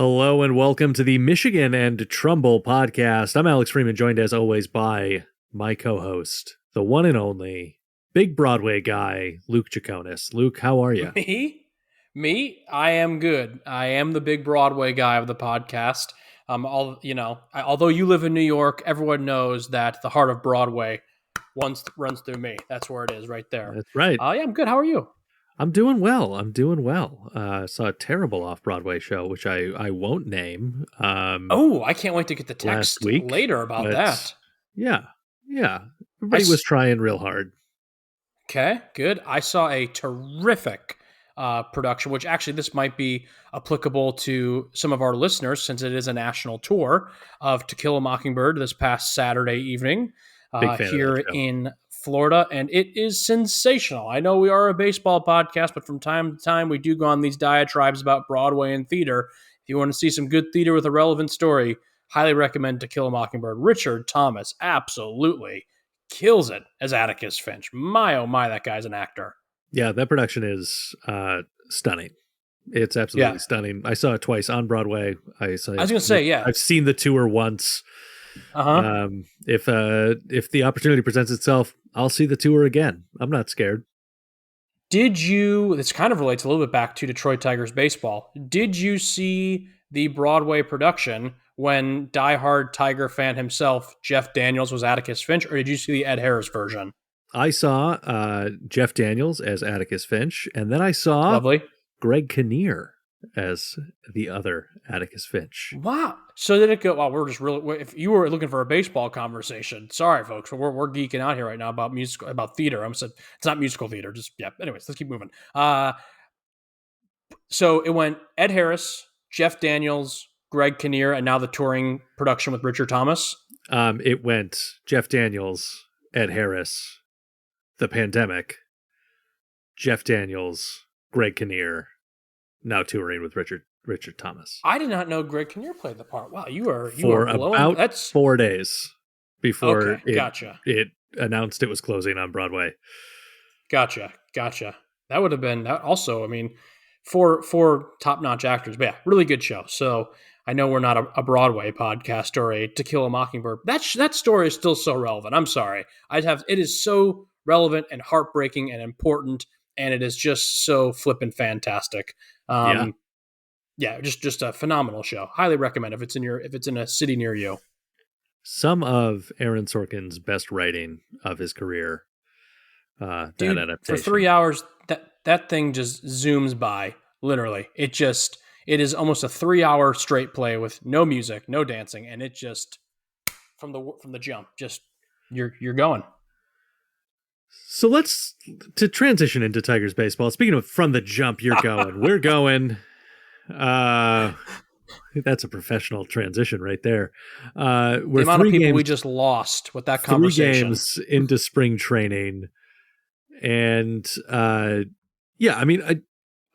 Hello and welcome to the Michigan and Trumbull podcast. I'm Alex Freeman, joined as always by my co-host, the one and only big Broadway guy, Luke Jaconis. Luke, how are you? Me? I am good. I am the big Broadway guy of the podcast. Although you live in New York, everyone knows that the heart of Broadway runs through me. That's where it is, right there. That's right. Yeah, I'm good. How are you? I'm doing well. Saw a terrible off-Broadway show, which I won't name. I can't wait to get the text later about that. Yeah. Everybody was trying real hard. Okay, good. I saw a terrific production, which actually this might be applicable to some of our listeners since it is a national tour of To Kill a Mockingbird this past Saturday evening here in Florida, and it is sensational. I know we are a baseball podcast, but from time to time we do go on these diatribes about Broadway and theater. If you want to see some good theater with a relevant story, highly recommend To Kill a Mockingbird. Richard Thomas absolutely kills it as Atticus Finch. My, oh my, that guy's an actor. Yeah, that production is stunning. It's absolutely stunning. I saw it twice on Broadway. I was going to say, I've seen the tour once. If the opportunity presents itself, I'll see the tour again. I'm not scared. This kind of relates a little bit back to Detroit Tigers baseball. Did you see the Broadway production when diehard Tiger fan himself, Jeff Daniels, was Atticus Finch, or did you see the Ed Harris version? I saw Jeff Daniels as Atticus Finch, and then I saw Greg Kinnear as the other Atticus Finch. Wow. So did it go, wow, we're just really, if you were looking for a baseball conversation, sorry folks, we're geeking out here right now about theater. It's not musical theater, anyways, let's keep moving. So it went Ed Harris, Jeff Daniels, Greg Kinnear, and now the touring production with Richard Thomas. It went Jeff Daniels, Ed Harris, The Pandemic, Jeff Daniels, Greg Kinnear, now touring with Richard Thomas. I did not know Greg Kinnear played the part. Wow, you are blowing. About 4 days before it announced it was closing on Broadway. Gotcha. That would have been also, I mean, four top-notch actors. But yeah, really good show. So I know we're not a Broadway podcast or a To Kill a Mockingbird. That story is still so relevant. I'm sorry. It is so relevant and heartbreaking and important, and it is just so flippin' fantastic. Just a phenomenal show. Highly recommend if it's in a city near you. Some of Aaron Sorkin's best writing of his career. That adaptation. For 3 hours, that thing just zooms by. Literally, it is almost a 3 hour straight play with no music, no dancing, and it just from the jump, just you're going. So let's transition into Tigers baseball. Speaking of from the jump, you're going. We're going. That's a professional transition right there. The amount of people we just lost with that conversation. 3 games into spring training, and I'm going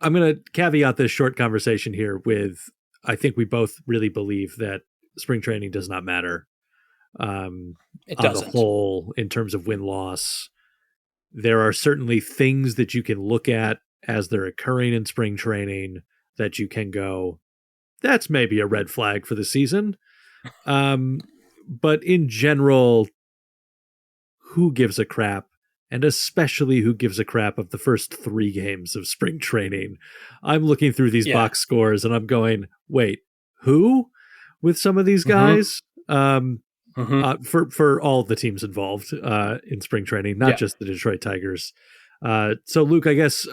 to caveat this short conversation here with I think we both really believe that spring training does not matter. It doesn't. On the whole, in terms of win-loss. There are certainly things that you can look at as they're occurring in spring training that you can go, that's maybe a red flag for the season. But in general, who gives a crap? And especially who gives a crap of the first 3 games of spring training? I'm looking through these box scores and I'm going, wait, who? With some of these guys? For all the teams involved in spring training, not just the Detroit Tigers. So, Luke, I guess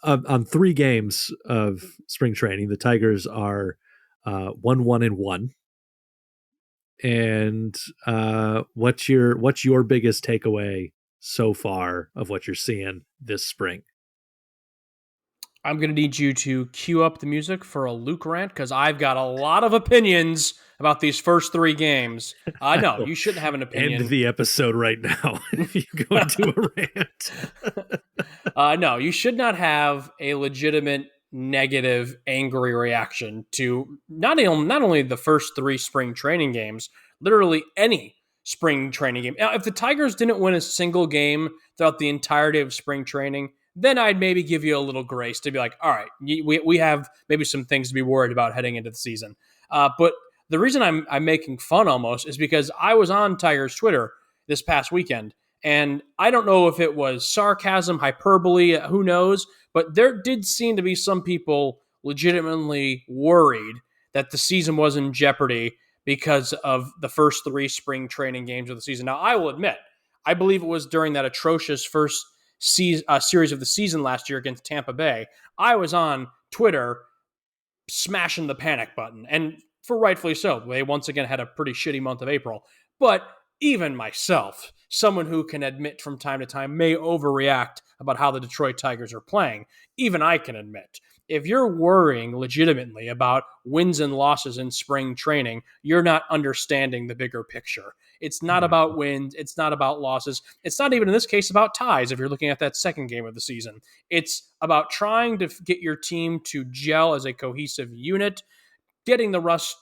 on 3 games of spring training, the Tigers are 1-1-1. And what's your biggest takeaway so far of what you're seeing this spring? I'm going to need you to cue up the music for a Luke rant because I've got a lot of opinions about these first 3 games. No, you shouldn't have an opinion. End the episode right now if you go into a rant. No, you should not have a legitimate, negative, angry reaction to not only the first 3 spring training games, literally any spring training game. Now, if the Tigers didn't win a single game throughout the entirety of spring training, then I'd maybe give you a little grace to be like, all right, we have maybe some things to be worried about heading into the season. But the reason I'm making fun almost is because I was on Tigers Twitter this past weekend, and I don't know if it was sarcasm, hyperbole, who knows, but there did seem to be some people legitimately worried that the season was in jeopardy because of the first three spring training games of the season. Now, I will admit, I believe it was during that atrocious first series of the season last year against Tampa Bay. I was on Twitter smashing the panic button, and for rightfully so. They once again had a pretty shitty month of April. But even myself, someone who can admit from time to time may overreact about how the Detroit Tigers are playing, even I can admit, if you're worrying legitimately about wins and losses in spring training, you're not understanding the bigger picture. It's not about wins. It's not about losses. It's not even in this case about ties if you're looking at that second game of the season. It's about trying to get your team to gel as a cohesive unit, getting the rust,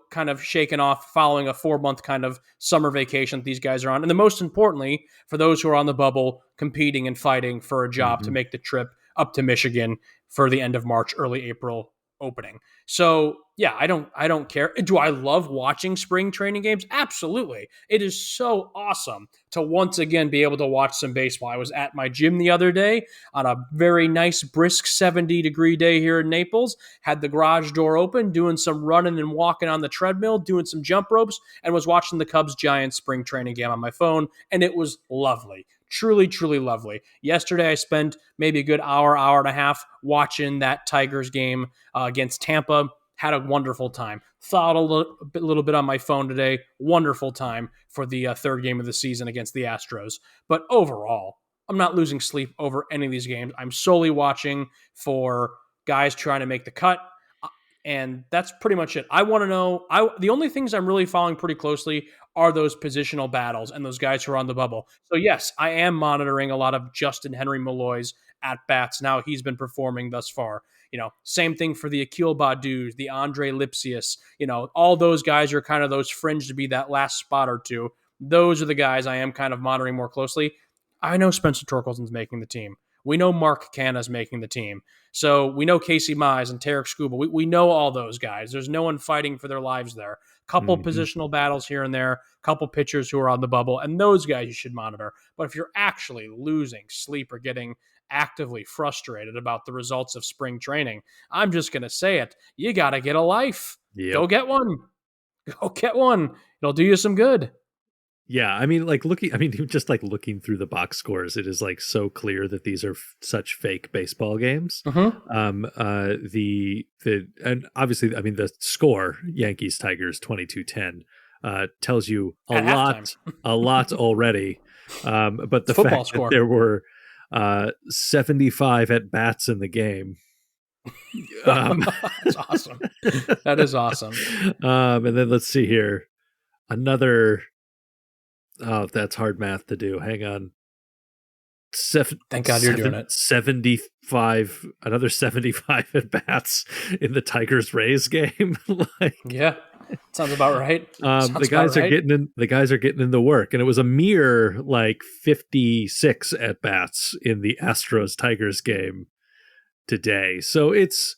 kind of shaken off following a 4-month kind of summer vacation that these guys are on. And then most importantly, for those who are on the bubble, competing and fighting for a job to make the trip up to Michigan for the end of March, early April opening. So yeah, I don't care. Do I love watching spring training games? Absolutely. It is so awesome to once again be able to watch some baseball. I was at my gym the other day on a very nice, brisk 70-degree day here in Naples, had the garage door open, doing some running and walking on the treadmill, doing some jump ropes, and was watching the Cubs-Giants spring training game on my phone, and it was lovely. Truly, truly lovely. Yesterday, I spent maybe a good hour and a half watching that Tigers game against Tampa. Had a wonderful time. Thought a little bit on my phone today. Wonderful time for the third game of the season against the Astros. But overall, I'm not losing sleep over any of these games. I'm solely watching for guys trying to make the cut. And that's pretty much it. I want to know. The only things I'm really following pretty closely are those positional battles and those guys who are on the bubble. So yes, I am monitoring a lot of Justin Henry Malloy's at bats. Now he's been performing thus far. Same thing for the Akil Badus, the Andre Lipsius. All those guys are kind of those fringe to be that last spot or two. Those are the guys I am kind of monitoring more closely. I know Spencer Torkelson's making the team. We know Mark Canha's making the team. So we know Casey Mize and Tarek Skubal. We know all those guys. There's no one fighting for their lives there. Couple positional battles here and there, couple pitchers who are on the bubble, and those guys you should monitor. But if you're actually losing sleep or getting actively frustrated about the results of spring training, I'm just going to say it. You got to get a life. Yep. Go get one. Go get one. It'll do you some good. Yeah, just like looking through the box scores, it is like so clear that these are such fake baseball games. And obviously, the score, Yankees Tigers 22-10, tells you a lot already. But the fact score. That there were 75 at bats in the game. That's awesome. That is awesome. And then let's see here, another. Oh, that's hard math to do. Hang on. Thank God you're doing it. 75, another 75 at bats in the Tigers Rays game. Yeah, sounds about right. The guys are getting in the work, and it was a mere 56 at bats in the Astros Tigers game today. So it's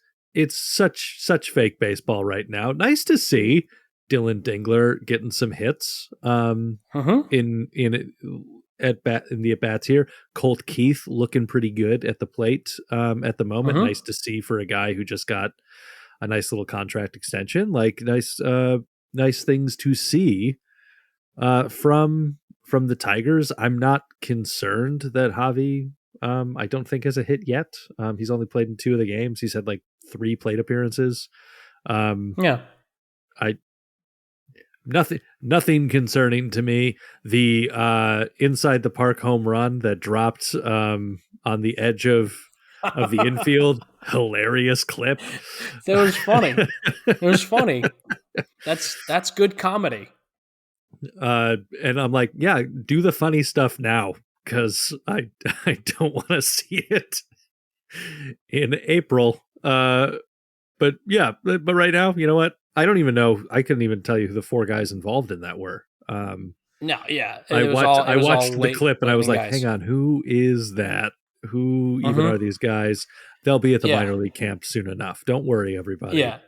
such fake baseball right now. Nice to see Dylan Dingler getting some hits in the at bats here. Colt Keith looking pretty good at the plate at the moment. Nice to see for a guy who just got a nice little contract extension. Nice things to see from the Tigers. I'm not concerned that Javi I don't think has a hit yet. He's only played in 2 of the games. He's had 3 plate appearances. Nothing concerning to me. The inside the park home run that dropped on the edge of the infield, hilarious clip. That was funny. It was funny. That's good comedy. And I'm like, yeah, do the funny stuff now, because I don't want to see it in April. But right now, you know what? I don't even know. I couldn't even tell you who the 4 guys involved in that were. No, yeah. I watched the clip and I was like, hang on, who is that? Who even are Mm-hmm. these guys? They'll be at the Yeah. minor league camp soon enough. Don't worry, everybody. Yeah. That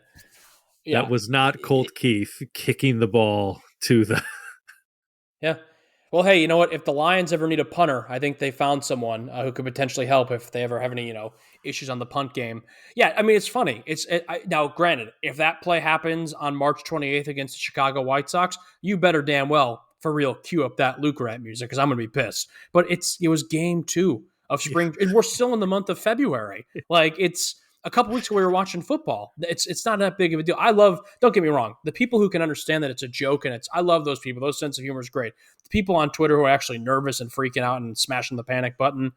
Yeah. was not Colt Keith kicking the ball to the. Yeah. Well, hey, you know what? If the Lions ever need a punter, I think they found someone who could potentially help if they ever have any, issues on the punt game. Yeah, I mean, it's funny. Now, granted, if that play happens on March 28th against the Chicago White Sox, you better damn well for real cue up that Luke Rat music because I'm going to be pissed. But it was game 2 of spring. We're still in the month of February. Like it's a couple weeks ago we were watching football. It's not that big of a deal. I love. Don't get me wrong. The people who can understand that it's a joke and I love those people. Those sense of humor is great. The people on Twitter who are actually nervous and freaking out and smashing the panic button,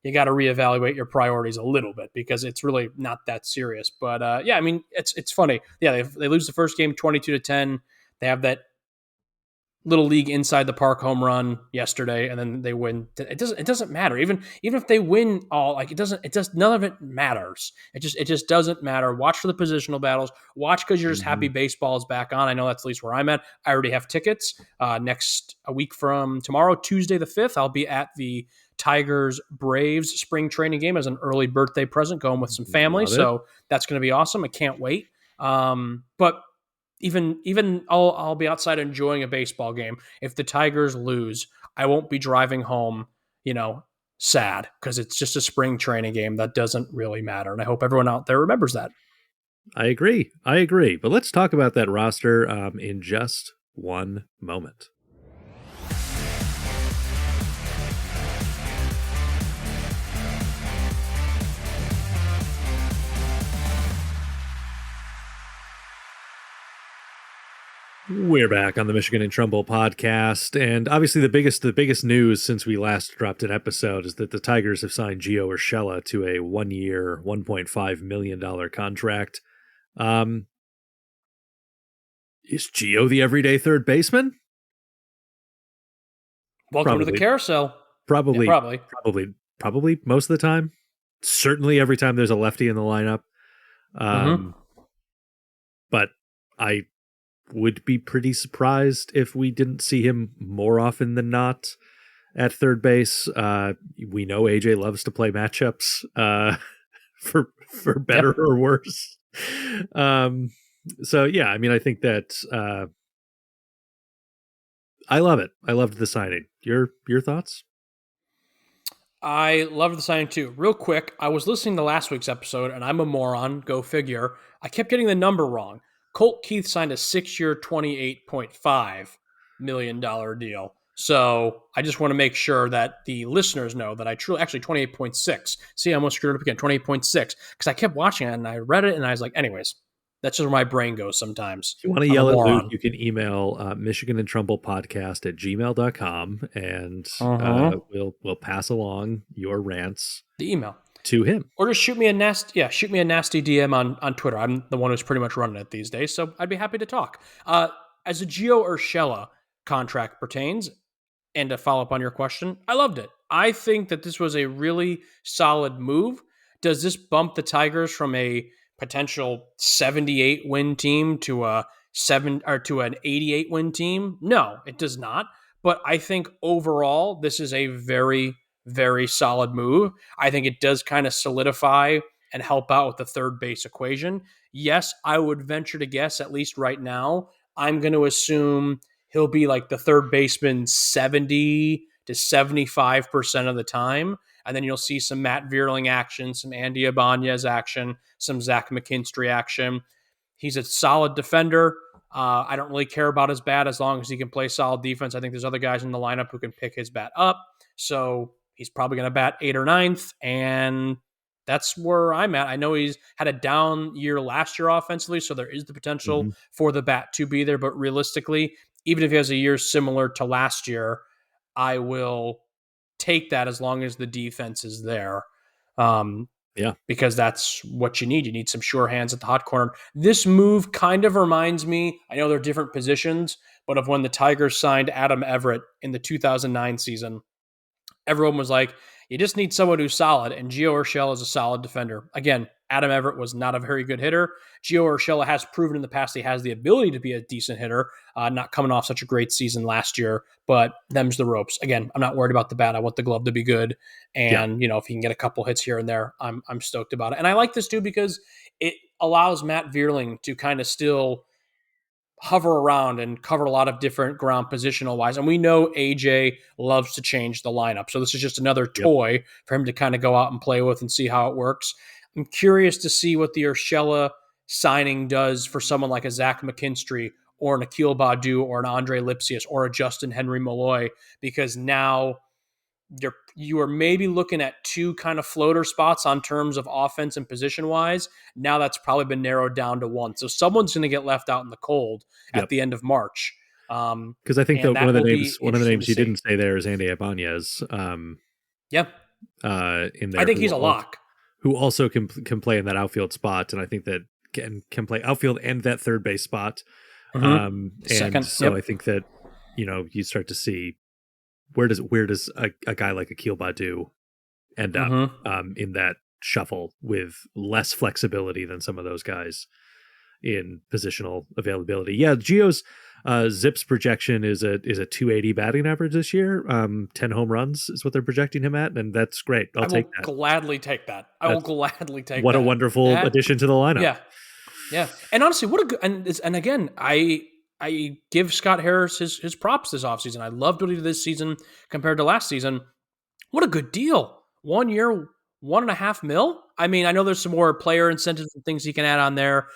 you got to reevaluate your priorities a little bit because it's really not that serious. But yeah, I mean it's funny. Yeah, they lose the first game 22-10. They have that little league inside the park home run yesterday, and then they win. It doesn't matter. Even if they win all, like it does none of it matters. It just doesn't matter. Watch for the positional battles. Watch because you're just happy Mhm. baseball is back on. I know that's at least where I'm at. I already have tickets. Next a week from tomorrow, Tuesday the 5th, I'll be at the Tigers Braves spring training game as an early birthday present, going with some family. Love it. So that's going to be awesome. I can't wait. But even I'll be outside enjoying a baseball game. If the Tigers lose, I won't be driving home, sad because it's just a spring training game that doesn't really matter. And I hope everyone out there remembers that. I agree. I agree. But let's talk about that roster in just one moment. We're back on the Michigan and Trumbull podcast, and obviously the biggest news since we last dropped an episode is that the Tigers have signed Gio Urshela to a 1-year, $1.5 million contract. Um, is Gio the everyday third baseman? Welcome to the Probably, carousel. Yeah, probably, probably. probably most of the time. Certainly, every time there's a lefty in the lineup. Mm-hmm. Um, but I would be pretty surprised if we didn't see him more often than not at third base. We know AJ loves to play matchups for better Yep. or worse. So yeah, I mean, I think that I love it. I loved the signing. Your thoughts? I loved the signing too. Real quick, I was listening to last week's episode, and I'm a moron. Go figure. I kept getting the number wrong. Colt Keith signed a 6-year, $28.5 million deal. So I just want to make sure that the listeners know that I truly, actually 28.6. See, I almost screwed up again. 28.6 because I kept watching it and I read it and I was like, anyways, that's just where my brain goes sometimes. If you want to I'm a yell at Luke, moron. you can email Michigan and Trumbull podcast at gmail.com, and Uh-huh. we'll pass along your rants The email. to him. Or just shoot me a nasty DM on Twitter. I'm the one who's pretty much running it these days, so I'd be happy to talk. As a Gio Urshela contract pertains, and to follow up on your question, I loved it. I think that this was a really solid move. Does this bump the Tigers from a potential 78 win team to a to an 88 win team? No, it does not. But I think overall, this is a very, very solid move. I think it does kind of solidify and help out with the third base equation. Yes, I would venture to guess, at least right now, I'm going to assume he'll be like the third baseman 70 to 75% of the time. And then you'll see some Matt Vierling action, some Andy Ibanez action, some Zach McKinstry action. He's a solid defender. I don't really care about his bat as long as he can play solid defense. I think there's other guys in the lineup who can pick his bat up. So he's probably going to bat 8th or 9th. And that's where I'm at. I know he's had a down year last year offensively, so there is the potential Mm-hmm. for the bat to be there. But realistically, even if he has a year similar to last year, I will take that as long as the defense is there. Yeah. Because that's what you need. You need some sure hands at the hot corner. This move kind of reminds me, I know they're different positions, but of when the Tigers signed Adam Everett in the 2009 season. Everyone was like, You just need someone who's solid, and Gio Urshela is a solid defender. Again, Adam Everett was not a very good hitter. Gio Urshela has proven in the past he has the ability to be a decent hitter, not coming off such a great season last year, but them's the ropes. Again, I'm not worried about the bat. I want the glove to be good, Yeah. and if he can get a couple hits here and there, I'm stoked about it. And I like this too because it allows Matt Vierling to kind of still hover around and cover a lot of different ground positional wise. And we know AJ loves to change the lineup. So this is just another Yep. toy for him to kind of go out and play with and see how it works. I'm curious to see what the Urshela signing does for someone like a Zach McKinstry or an Akil Badu or an Andre Lipsius or a Justin Henry Malloy, because now you are maybe looking at two kind of floater spots on terms of offense and position wise. Now that's probably been narrowed down to one. So someone's going to get left out in the cold at Yep. the end of March. Because I think And that one that of the will be names interesting to you see. didn't say there is Andy Ibanez. Yeah, In there, I think he's a lock. who also can play in that outfield spot, and I think that can play outfield and that third base spot. And Second, so I think that you start to see where does a guy like Akil Badu end up in that shuffle with less flexibility than some of those guys in positional availability. Yeah, Gio's Zips projection is a 280 batting average this year. 10 home runs is what they're projecting him at, and that's great. I'll take that. Gladly take that. I will gladly take what that. What a wonderful addition to the lineup. Yeah. Yeah. And honestly, what a good and again, I give Scott Harris his props this offseason. I loved what he did this season compared to last season. What a good deal. 1 year, $1.5 million. I mean, I know there's some more player incentives and things he can add on there,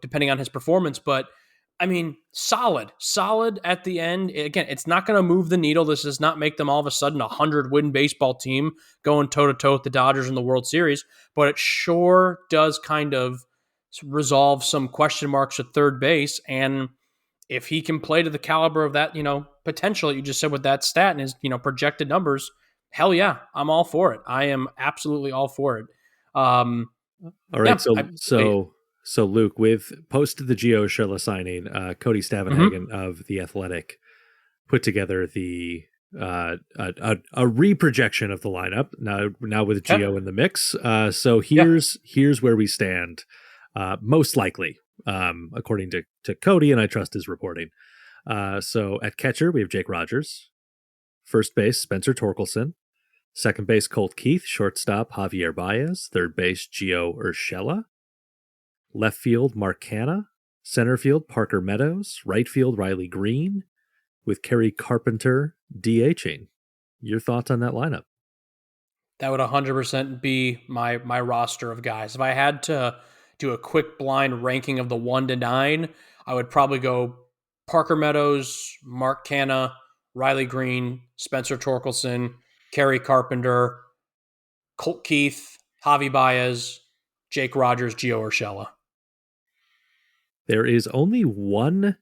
depending on his performance, but I mean, solid at the end. Again, it's not going to move the needle. This does not make them all of a sudden a 100-win baseball team going toe-to-toe with the Dodgers in the World Series, but it sure does kind of resolve some question marks at third base. And if he can play to the caliber of that, potential that you just said with that stat and his, projected numbers, hell yeah, I'm all for it. I am absolutely all for it. All right. So Luke, with post the Gio Urshela signing, Cody Stavenhagen of The Athletic put together the a reprojection of the lineup now with Gio in the mix. So here's where we stand. Most likely, according to Cody, and I trust his reporting. So at catcher, we have Jake Rogers. First base, Spencer Torkelson. Second base, Colt Keith. Shortstop, Javier Baez. Third base, Gio Urshela. Left field, Mark Canha. Center field, Parker Meadows. Right field, Riley Green. With Kerry Carpenter DHing. Your thoughts on that lineup? That would 100% be my roster of guys. If I had to do a quick blind ranking of the 1 to 9, I would probably go Parker Meadows, Mark Canha, Riley Green, Spencer Torkelson, Kerry Carpenter, Colt Keith, Javi Baez, Jake Rogers, Gio Urshela. There is only one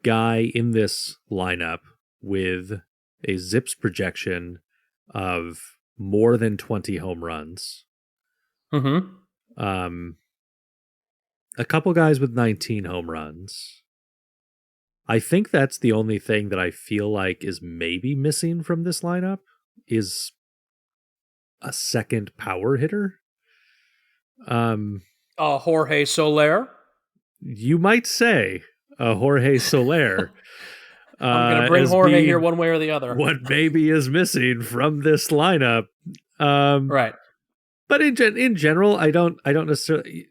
guy in this lineup with a Zips projection of more than 20 home runs. A couple guys with 19 home runs. I think that's the only thing that I feel like is maybe missing from this lineup is a second power hitter. Jorge Soler. You might say Jorge Soler. I'm going to bring Jorge here one way or the other. What maybe is missing from this lineup. Right. But in general, I don't necessarily.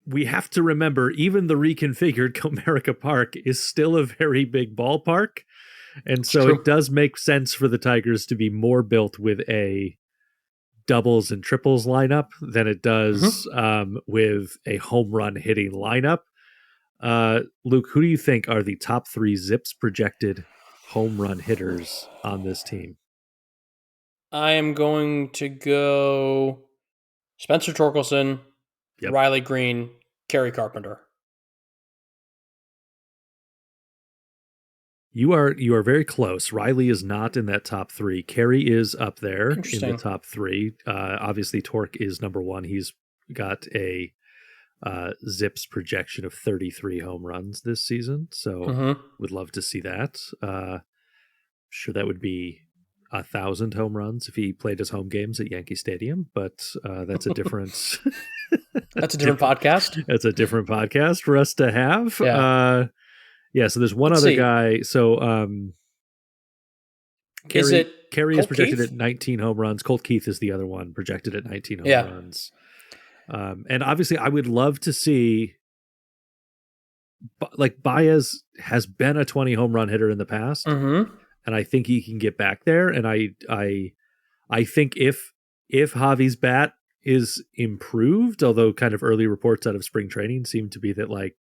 We have to remember, even the reconfigured Comerica Park is still a very big ballpark. And so it does make sense for the Tigers to be more built with a doubles and triples lineup than it does with a home run hitting lineup. Luke, who do you think are the top 3 Zips projected home run hitters on this team? I am going to go Spencer Torkelson, Riley Green, Kerry Carpenter. You are very close. Riley is not in that top 3. Kerry is up there in the top 3. Obviously, Torque is number 1. He's got a Zips projection of 33 home runs this season. So would love to see that. Sure, that would be 1,000 home runs if he played his home games at Yankee Stadium, but that's a different That's a different different podcast. that's a different podcast for us to have. Yeah. Yeah, so there's one Let's other see. guy. So Is Kerry it Kerry is Colt projected at Keith? 19 home runs. Colt Keith is the other one projected at 19 home Yeah. runs. And obviously, I would love to see, like, Baez has been a 20 home run hitter in the past, Mm-hmm. and I think he can get back there. And I think if Javi's bat is improved, although kind of early reports out of spring training seem to be that, like,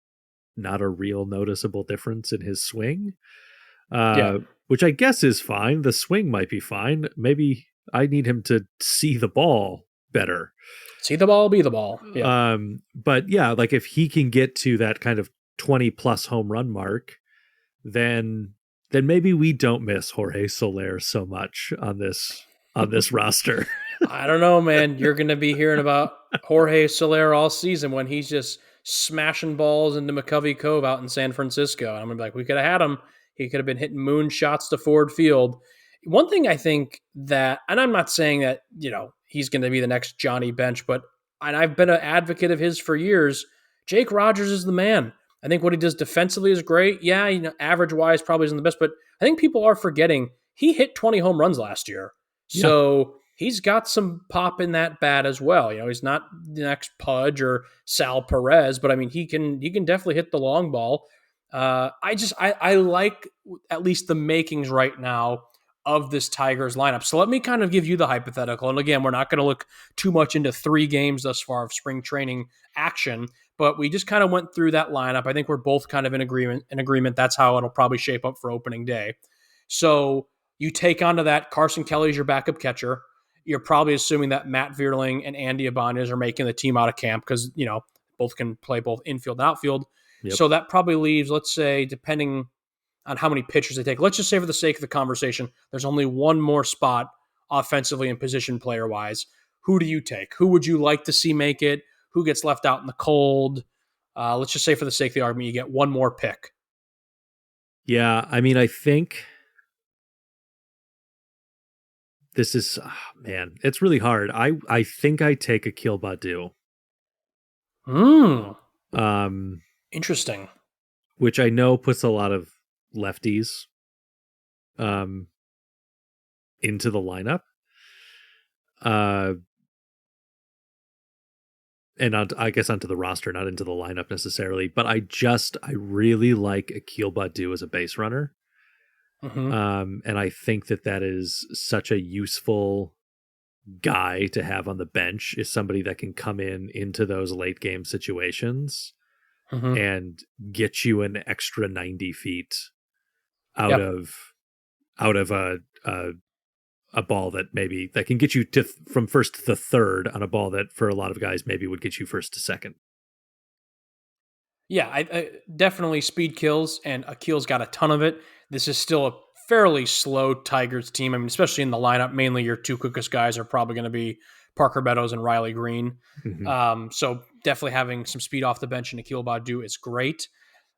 not a real noticeable difference in his swing, Yeah. which I guess is fine. The swing might be fine. Maybe I need him to see the ball better. See the ball, be the ball. Yeah. But yeah, like if he can get to that kind of 20 plus home run mark, then maybe we don't miss Jorge Soler so much on this roster. I don't know, man. You're going to be hearing about Jorge Soler all season when he's just smashing balls into McCovey Cove out in San Francisco. And I'm going to be like, we could have had him. He could have been hitting moon shots to Ford Field. One thing I think that, and I'm not saying that, he's going to be the next Johnny Bench, but, and I've been an advocate of his for years, Jake Rogers is the man. I think what he does defensively is great. Yeah, average wise probably isn't the best, but I think people are forgetting he hit 20 home runs last year. Yeah. So he's got some pop in that bat as well. He's not the next Pudge or Sal Perez, but I mean, he can definitely hit the long ball. I like at least the makings right now of this Tigers lineup. So let me kind of give you the hypothetical. And again, we're not going to look too much into 3 games thus far of spring training action, but we just kind of went through that lineup. I think we're both kind of in agreement. That's how it'll probably shape up for opening day. So you take onto that Carson Kelly's your backup catcher. You're probably assuming that Matt Vierling and Andy Ibanez are making the team out of camp because, both can play both infield and outfield. Yep. So that probably leaves, let's say, depending on how many pitchers they take, let's just say for the sake of the conversation, there's only one more spot offensively and position player-wise. Who do you take? Who would you like to see make it? Who gets left out in the cold? Let's just say for the sake of the argument, you get one more pick. Yeah, I mean, I think this is, man, it's really hard. I think I take Akil Baddoo. Interesting. Which I know puts a lot of lefties into the lineup. And I guess onto the roster, not into the lineup necessarily. But I really like Akil Baddoo as a base runner. Mm-hmm. And I think that is such a useful guy to have on the bench, is somebody that can come into those late game situations and get you an extra 90 feet out of a ball that maybe that can get you from first to third on a ball that for a lot of guys maybe would get you first to second. Yeah, I definitely speed kills, and Akil's got a ton of it. This is still a fairly slow Tigers team. I mean, especially in the lineup, mainly your 2 quickest guys are probably going to be Parker Meadows and Riley Green. Mm-hmm. So definitely having some speed off the bench and Akil Baddoo is great.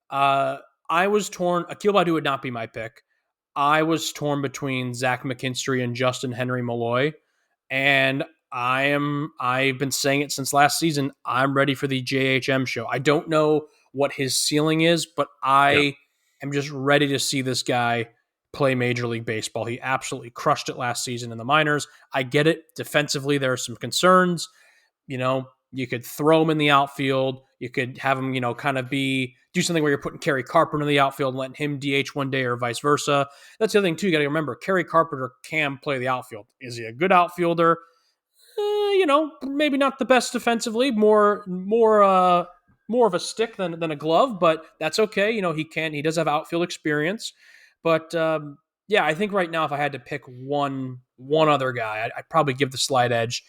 I was torn. Akil Baddoo would not be my pick. I was torn between Zach McKinstry and Justin Henry Malloy, and I've been saying it since last season. I'm ready for the JHM show. I don't know what his ceiling is, but I am just ready to see this guy play Major League Baseball. He absolutely crushed it last season in the minors. I get it. Defensively, there are some concerns. You could throw him in the outfield. You could have him, kind of do something where you're putting Kerry Carpenter in the outfield and letting him DH one day or vice versa. That's the other thing, too. You got to remember, Kerry Carpenter can play the outfield. Is he a good outfielder? Maybe not the best defensively, more of a stick than a glove, but that's okay. He does have outfield experience. But I think right now, if I had to pick one other guy, I'd probably give the slight edge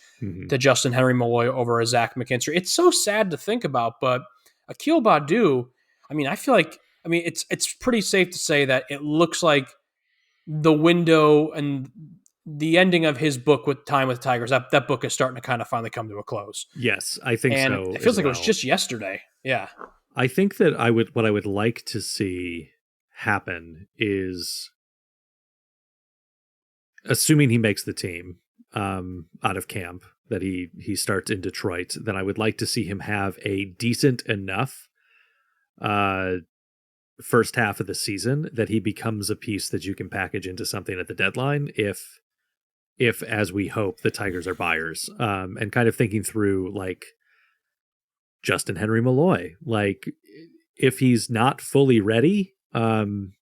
to Justin Henry Malloy over a Zach McKinstry. It's so sad to think about, but Akil Baddoo, I mean, it's pretty safe to say that it looks like the window and the ending of his book with Time with Tigers, that book is starting to kind of finally come to a close. Yes, I think and so. It feels like it was just yesterday. Yeah. I think that what I would like to see happen is assuming he makes the team out of camp, that he starts in Detroit, then I would like to see him have a decent enough uh, first half of the season that he becomes a piece that you can package into something at the deadline if as we hope the Tigers are buyers, and kind of thinking through like Justin Henry Malloy, like if he's not fully ready, him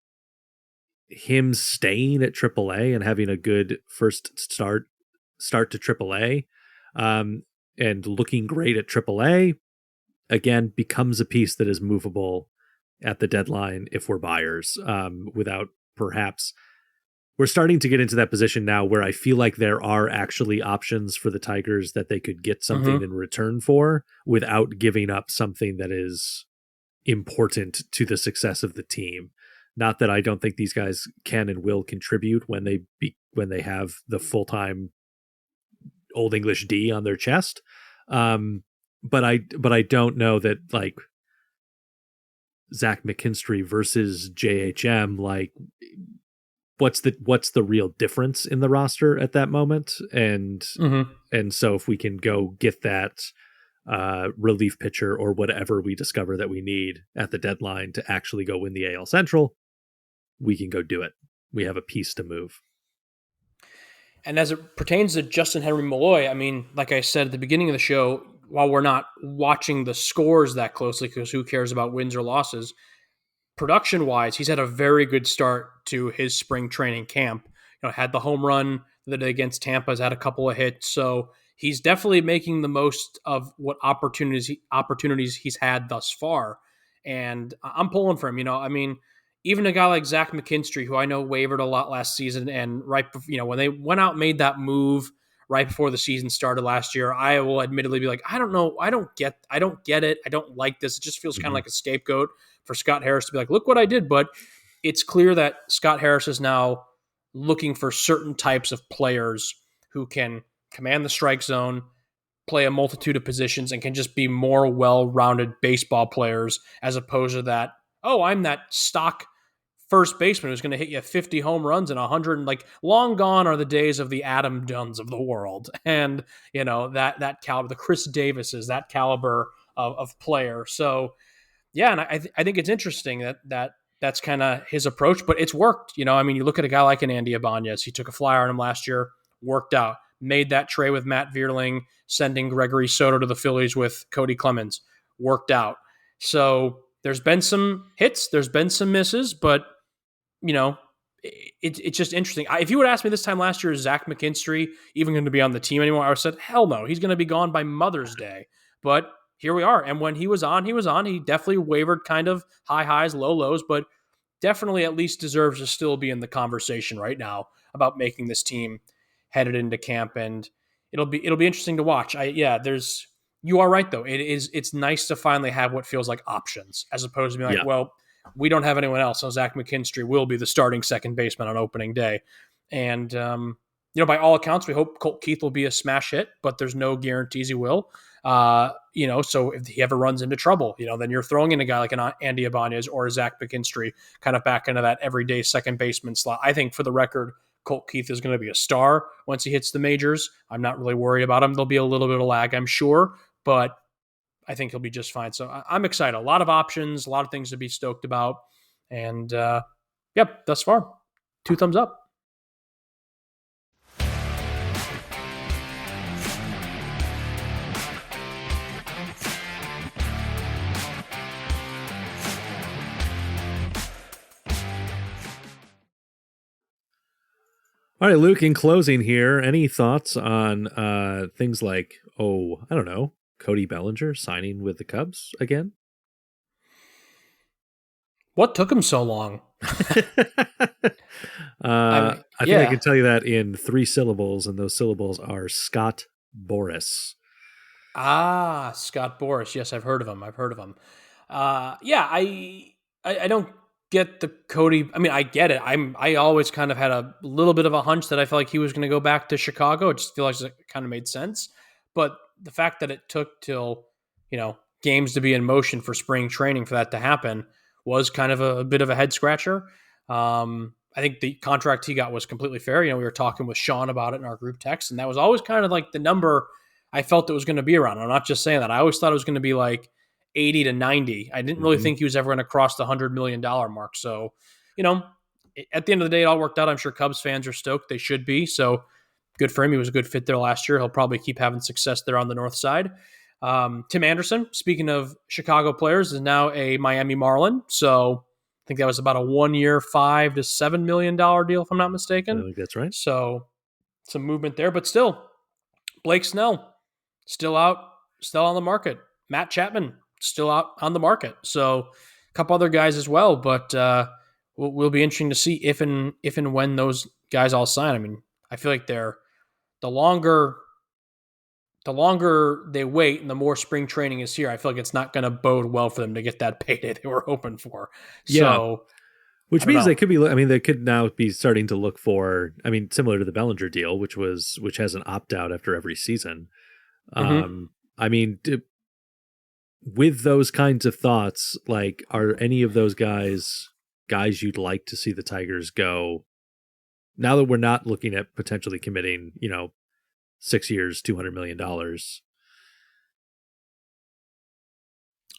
staying at AAA and having a good first start to AAA, and looking great at AAA, again becomes a piece that is movable at the deadline if we're buyers, without perhaps. We're starting to get into that position now where I feel like there are actually options for the Tigers that they could get something in return for without giving up something that is important to the success of the team. Not that I don't think these guys can and will contribute when they have the full-time Old English D on their chest. But I don't know that like Zach McKinstry versus JHM, like what's the real difference in the roster at that moment? And so if we can go get that relief pitcher or whatever we discover that we need at the deadline to actually go win the AL Central, we can go do it. We have a piece to move. And as it pertains to Justin Henry Malloy, I mean, like I said at the beginning of the show, while we're not watching the scores that closely, because who cares about wins or losses, production-wise, he's had a very good start to his spring training camp. Had the home run the day against Tampa, has had a couple of hits, so he's definitely making the most of what opportunities he's had thus far. And I'm pulling for him. I mean, even a guy like Zach McKinstry, who I know wavered a lot last season, and right before, when they went out and made that move right before the season started last year, I will admittedly be like, I don't know, I don't get it, I don't like this. It just feels kind of like a scapegoat for Scott Harris to be like, look what I did. But it's clear that Scott Harris is now looking for certain types of players who can command the strike zone, play a multitude of positions, and can just be more well-rounded baseball players, as opposed to that, oh, I'm that stock first baseman who's going to hit you 50 home runs and 100. Like, long gone are the days of the Adam Dunns of the world. And, that caliber, the Chris Davises, that caliber of player. So, yeah, and I think it's interesting that's kind of his approach, but it's worked. I mean, you look at a guy like an Andy Ibanez. He took a flyer on him last year, worked out, made that trade with Matt Vierling, sending Gregory Soto to the Phillies with Cody Clemens, worked out. So there's been some hits, there's been some misses, but it's just interesting. If you would ask me this time last year, is Zach McKinstry even going to be on the team anymore? I would have said, hell no, he's going to be gone by Mother's Day. But here we are. And when he was on. He definitely wavered, kind of high highs, low lows, but definitely at least deserves to still be in the conversation right now about making this team headed into camp. And it'll be interesting to watch. You are right though. It's nice to finally have what feels like options, as opposed to being like, well, we don't have anyone else, so Zach McKinstry will be the starting second baseman on opening day. And, by all accounts, we hope Colt Keith will be a smash hit, but there's no guarantees he will. So if he ever runs into trouble, then you're throwing in a guy like an Andy Ibanez or a Zach McKinstry kind of back into that everyday second baseman slot. I think, for the record, Colt Keith is going to be a star once he hits the majors. I'm not really worried about him. There'll be a little bit of lag, I'm sure, but I think he'll be just fine. So I'm excited. A lot of options, a lot of things to be stoked about. And, thus far, 2 thumbs up. All right, Luke, in closing here, any thoughts on things like, I don't know, Cody Bellinger signing with the Cubs again? What took him so long? I think I can tell you that in 3 syllables, and those syllables are Scott Boras. Scott Boras. Yes, I've heard of him. I don't get the Cody. I mean, I get it. I always kind of had a little bit of a hunch that I felt like he was going to go back to Chicago. It just feels like it kind of made sense. But the fact that it took till, games to be in motion for spring training for that to happen was kind of a bit of a head scratcher. I think the contract he got was completely fair. We were talking with Sean about it in our group text, and that was always kind of like the number I felt it was going to be around. I'm not just saying that. I always thought it was going to be like 80 to 90. I didn't really Mm-hmm. think he was ever going to cross the $100 million mark. So, you know, at the end of the day, it all worked out. I'm sure Cubs fans are stoked. They should be. So good for him. He was a good fit there last year. He'll probably keep having success there on the north side. Tim Anderson, speaking of Chicago players, is now a Miami Marlin. So I think that was about a 1 year, $5 to $7 million deal, if I'm not I mistaken. think that's right. So some movement there, but still, Blake Snell still out, still on the market. Matt Chapman still out on the market. So a couple other guys as well, but will be interesting to see if and when those guys all sign. I mean, I feel like they're the longer they wait and the more spring training is here, I feel like it's not going to bode well for them to get that payday they were hoping for. Yeah. So I Which don't means know. they could be, I mean, they could now be starting to look for, I mean, similar to the Bellinger deal, which has an opt out after every season. Mm-hmm. I mean, with those kinds of thoughts, like, are any of those guys you'd like to see the Tigers go now that we're not looking at potentially committing, 6 years, $200 million?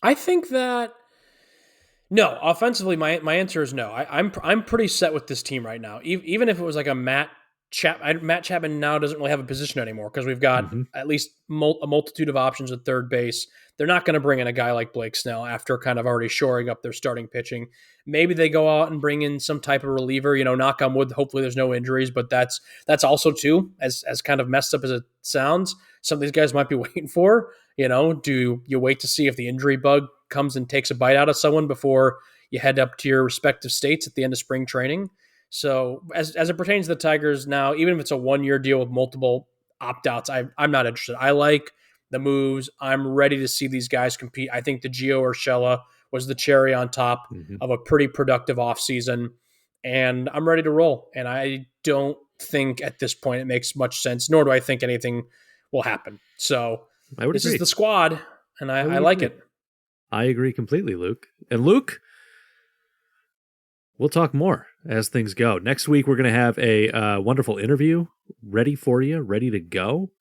I think that no, offensively, my answer is no. I'm pretty set with this team right now. Even if it was like a Matt Chapman now doesn't really have a position anymore because we've got Mm-hmm. at least a multitude of options at third base. They're not going to bring in a guy like Blake Snell after kind of already shoring up their starting pitching. Maybe they go out and bring in some type of reliever. Knock on wood. Hopefully, there's no injuries. But that's also too as kind of messed up as it sounds. Some of these guys might be waiting for. Do you wait to see if the injury bug comes and takes a bite out of someone before you head up to your respective states at the end of spring training? So as it pertains to the Tigers now, even if it's a 1 year deal with multiple opt outs, I'm not interested. I like the moves. I'm ready to see these guys compete. I think the Gio Urshela was the cherry on top Mm-hmm. of a pretty productive offseason, and I'm ready to roll. And I don't think at this point it makes much sense, nor do I think anything will happen. So I would this is agree. the squad, and I I would like agree. it. I agree completely, Luke. And Luke, we'll talk more as things go. Next week, we're going to have a wonderful interview ready for you, ready to go,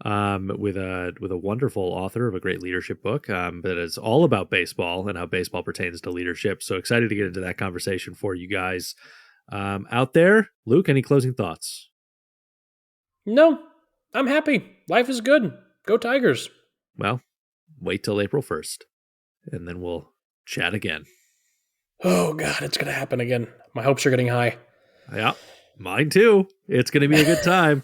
with a wonderful author of a great leadership book that is all about baseball and how baseball pertains to leadership. So excited to get into that conversation for you guys out there. Luke, any closing thoughts? No, I'm happy. Life is good. Go Tigers. Well, wait till April 1st, and then we'll chat again. Oh, God, it's going to happen again. My hopes are getting high. Yeah, mine too. It's going to be a good time.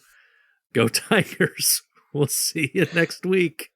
Go Tigers. We'll see you next week.